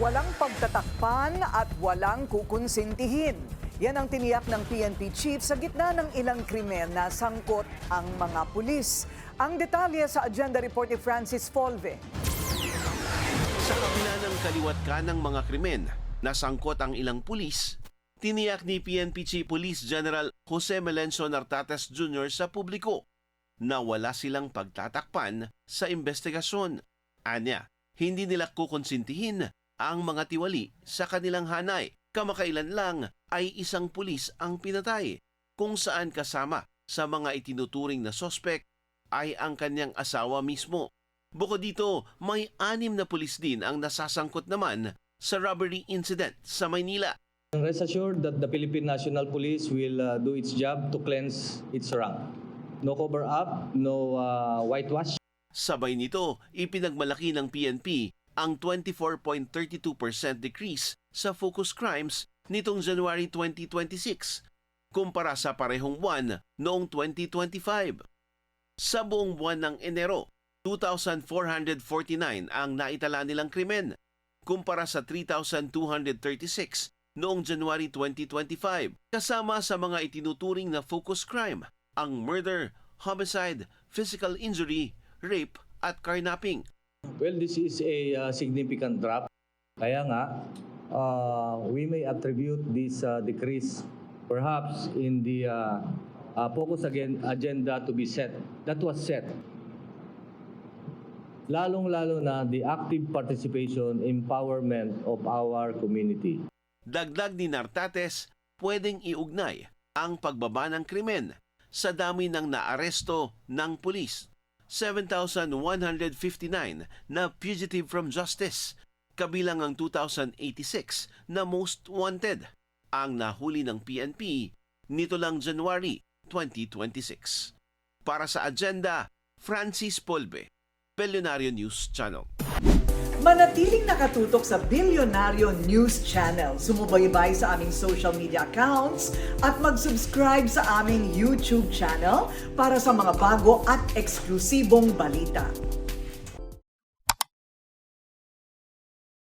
Walang pagtatakpan at walang kukonsintihin. Yan ang tiniyak ng PNP chief sa gitna ng ilang krimen na sangkot ang mga pulis. Ang detalye sa agenda report ni Francis Folve. Sa kabila ng kaliwat ka ng mga krimen na sangkot ang ilang pulis, tiniyak ni PNP Chief Police General Jose Melencio Nartates Jr. sa publiko na wala silang pagtatakpan sa investigasyon. Anya, hindi nila kukonsintihin ang mga tiwali sa kanilang hanay. Kamakailan lang ay isang pulis ang pinatay, kung saan kasama sa mga itinuturing na sospek ay ang kanyang asawa mismo. Bukod dito, may 6 na pulis din ang nasasangkot naman sa robbery incident sa Maynila. Rest assured that the Philippine National Police will do its job to cleanse its rank. No cover-up, no whitewash. Sabay nito, ipinagmalaki ng PNP ang 24.32% decrease sa focus crimes nitong January 2026 kumpara sa parehong buwan noong 2025. Sa buong buwan ng Enero, 2,449 ang naitala nilang krimen kumpara sa 3,236 noong January 2025. Kasama sa mga itinuturing na focus crime ang murder, homicide, physical injury, rape at carnapping. Well, this is a significant drop. Kaya nga, we may attribute this decrease perhaps in the focus agenda to be set. That was set. Lalong-lalo na the active participation, empowerment of our community. Dagdag ni Nartates, pwedeng iugnay ang pagbaba ng krimen sa dami ng naaresto ng pulis. 7,159 na fugitive from justice, kabilang ang 2,086 na most wanted, ang nahuli ng PNP nito lang January 2026. Para sa agenda, Francis Polve, Billionario News Channel. Manatiling nakatutok sa Billionario News Channel. Sumubaybay sa aming social media accounts at mag-subscribe sa aming YouTube channel para sa mga bago at eksklusibong balita.